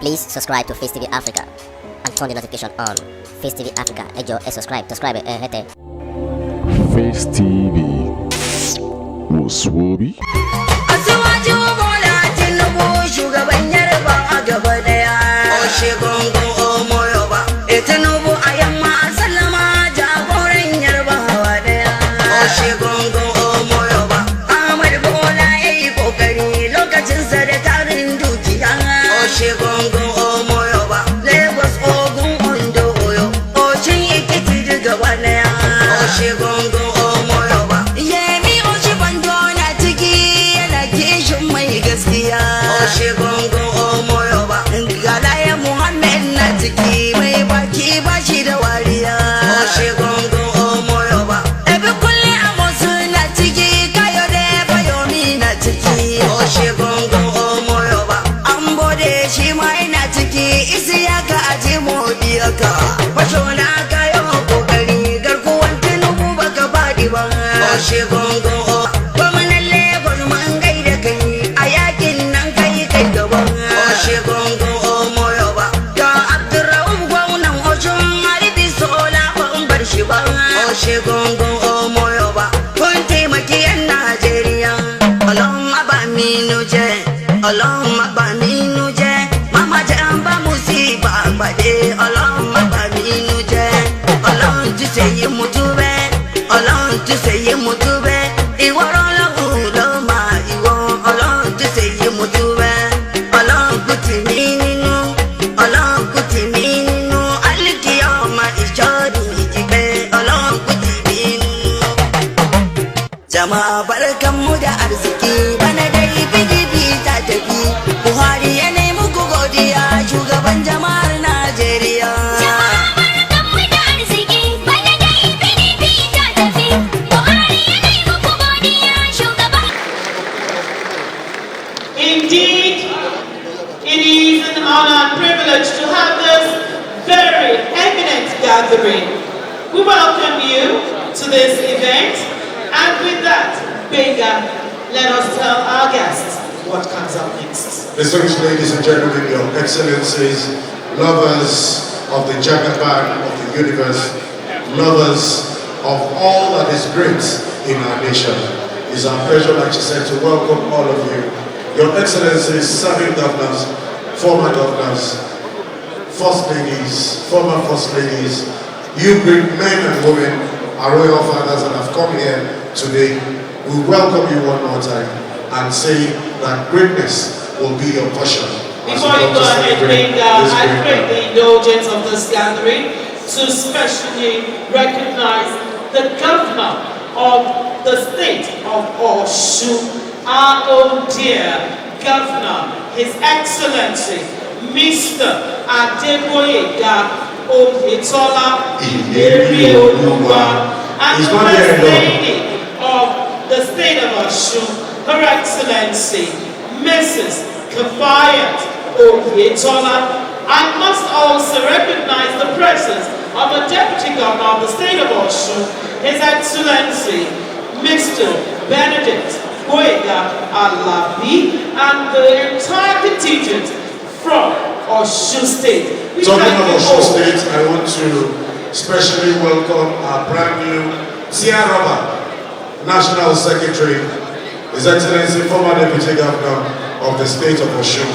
Please subscribe to Face TV Africa and turn the notification on. Face TV Africa, subscribe, hete. Face TV Muswobi. Asuwaju Bola Tinubu shugaban Yarbawa gaba daya. Oshigongo Omoyoba, Tinubu a yamma sallama jagoran Yarbawa daya. Oshigongo Omoyoba, Ahmad Bola yayi kokari lokacin sa da tarin dukiya. Oshigongo Omoyoba, Lagos Ogun Ondo Oyo, Oshin Ekiti daga wana. Oshigongo Omoyoba, Yemi Oshibanjo na ciki yana kishin mai gaskiya. Oshigongo Omoyoba, Galaya Muhammad na ciki mai baki bashi da wariya. Oshigongo Omoyoba, Ebe kulle Amosu na ciki Kayode Bayomi na ciki. Oshigongo Omoyoba, Ambode shi ma yana ciki Isiyaka aji modiyaka. Basho na kayo kokari garkuwan Tinubu baka faɗi ba. Oshigongo gwamnan Lagos mun gaida kai a yakin nan kai gaba. Oshigongo Omoyoba, ga Abdurrahman gwamnan Oshun Halibi Sola ban bar shi ba. Oshigongo Omoyoba, kun taimaki 'yan Najeriya. Ọlọ́run bá mi nú jẹ́, Ọlọ́run bá mi nú jẹ́, Mama jẹ́ ń bá musiba pàdé. Ọlọ́run bá mi nú jẹ́, Ọlọ́run tún ṣe yí mu tú bẹ́ẹ̀, Ọlọ́run tún ṣe yí mu tú bẹ́ẹ̀. Ìwọ Ọlọ́run ló máa ìwọ, Ọlọ́run tún ṣe yí mu tú bẹ́ẹ̀. Ọlọ́run kù tì mí nínú, Ọlọ́run kù tì mí nínú. Alíkì ọmọ ìṣọ́dún ìjìgbẹ́, Ọlọ́run kù tì mí nínú. Jama'a barkanmu da arziki, bana dai PDP ta tafi. Buhari ya nemi ku godiya, shugaban jama'ar Najeriya. Indeed, it is an honor and privilege to have this very eminent gathering. We welcome you to this event, and with that, Benga, let us tell our guests what comes up next. Distinguished ladies and gentlemen, your excellencies, lovers of the Jagaban of the universe, lovers of all that is great in our nation, it's our pleasure, like she said, to welcome all of you. Your excellencies, serving governors, former governors, first ladies, former first ladies, you great men and women, our royal fathers that have come here today, we welcome you one more time and say that greatness will be your portion. Before you go ahead, Benga, I pray the indulgence of this gathering to specially recognize the governor of the state of Osun, our own dear governor, His Excellency, Mr. Adeboyega Oyetola Oluwa, and the First Lady of the state of Osun, Her Excellency, Mrs. Kafayat Oyetola. I must also recognize the presence of a Deputy Governor of the state of Osun, His Excellency, Mr. Benedict Boyega Alabi, and the entire contingent from Osun State. Talking of Osun State, I want to specially welcome our brand new Tiaraba National Secretary, His Excellency, former Deputy Governor of the state of Osun.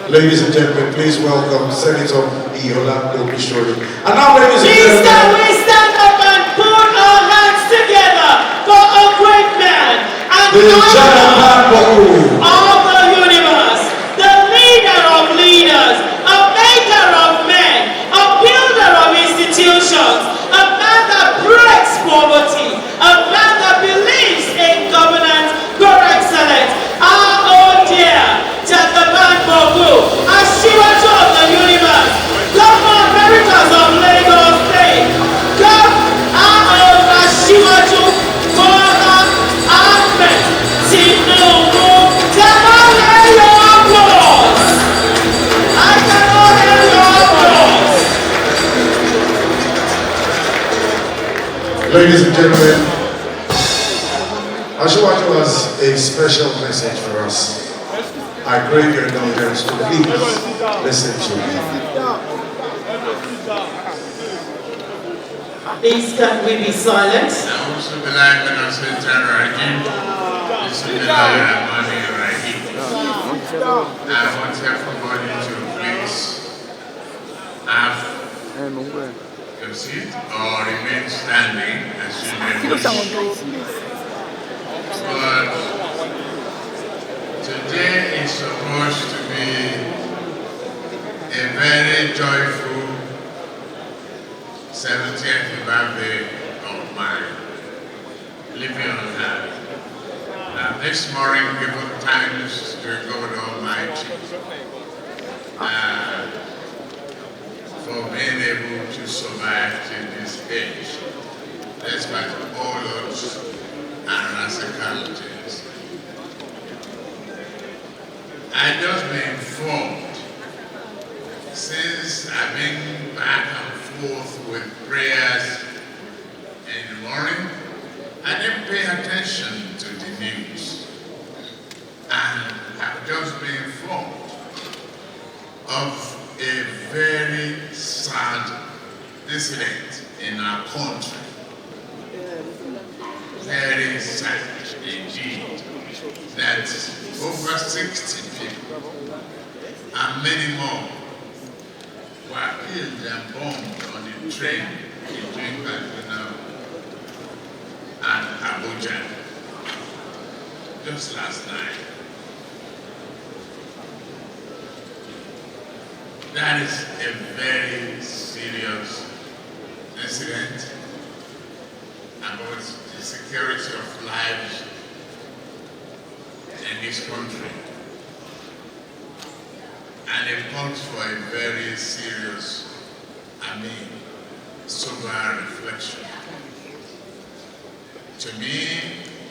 Ladies and gentlemen, please welcome Senator Iola Obishori. And now, ladies and Please gentlemen, can we stand up and put our hands together for a great man and the Jagaban of the universe, the leader of leaders, a maker of men, a builder of institutions, a man that breaks poverty, a man that believes in governance, Your Excellence, our own dear Jagaban Bogu, Ashiwaju of the universe, Governor Emeritus of Lagos State, our own Ashiwaju Bola Ahmed Tinubu. Cannot hear your applause. I cannot hear your applause. ladies and gentlemen, Ashiwaju has a special message for us. I crave your indulgence to please Listen to me. Please can we be silent? I want everybody to please have your seat or remain standing as you may wish. But today is supposed to be a very joyful 70th birthday of my living on earth. This morning, given thanks to God Almighty for being able to survive to this age, despite all odds and rascalities. I just been informed, since I've been back and forth with prayers in the morning, I didn't pay attention to the news. And I've just been informed of a very sad incident in our country. Very sad indeed. That over 60 people and many more were killed and bombed on the train between Kaduna and Abuja just last night. That is a very serious incident about the security of lives in this country. And it calls for a very serious, sober reflection. To me,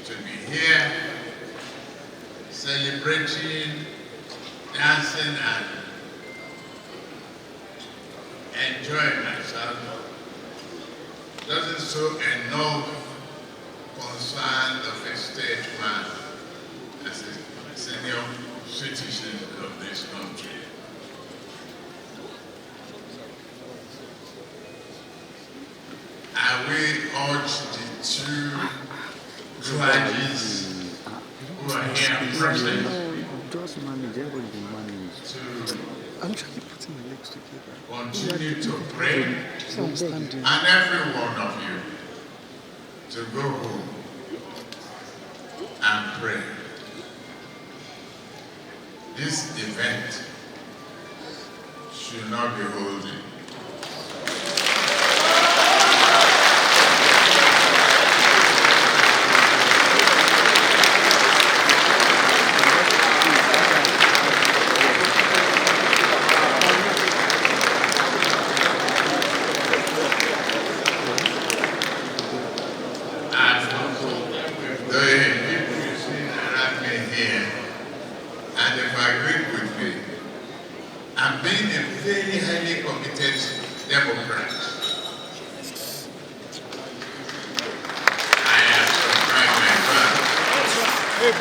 to be here, celebrating, dancing, and enjoying myself doesn't show enough concern of a statesman as a senior citizen of this country. I will urge the two clergies who are here present to continue to pray, and every one of you to go home and pray. This event should not be holding.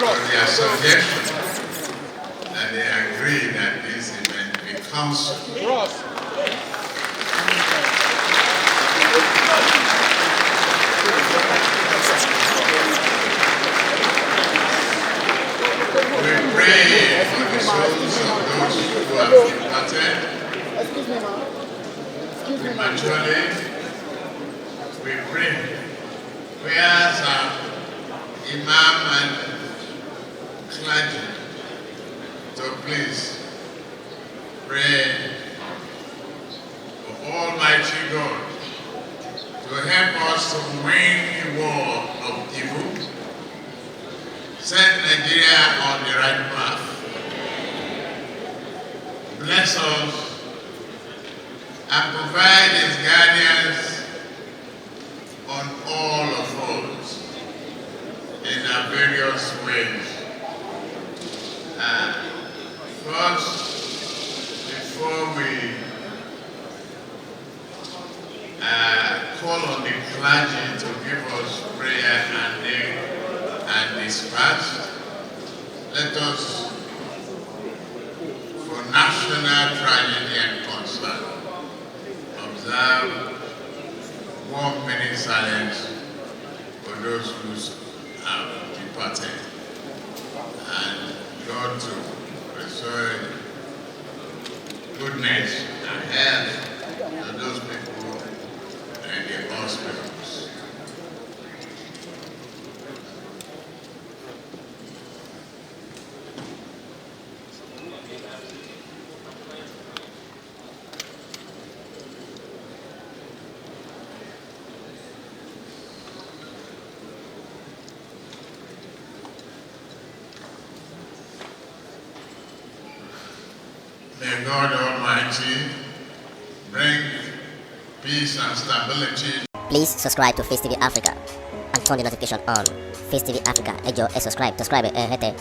Their suggestion, and they agree that this event be counciled. We pray for the souls of those who have departed prematurely. We pray. We ask our Imam and clergy to please pray for Almighty God to help us to win the war of evil, set Nigeria on the right path, bless us, and provide His guidance on all of us in our various ways. First, before we call on the clergy to give us prayer and dispatch, let us, for national national tragedy and concern, observe 1 minute silence for those who have departed, and God to restore goodness and health to those people in the hospitals. May God Almighty bring peace and stability. Please subscribe to Face TV Africa and turn the notification on. Face TV Africa, ẹ jọ̀ọ́, subscribe, hete.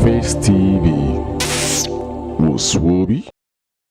Face TV. Was Swoby?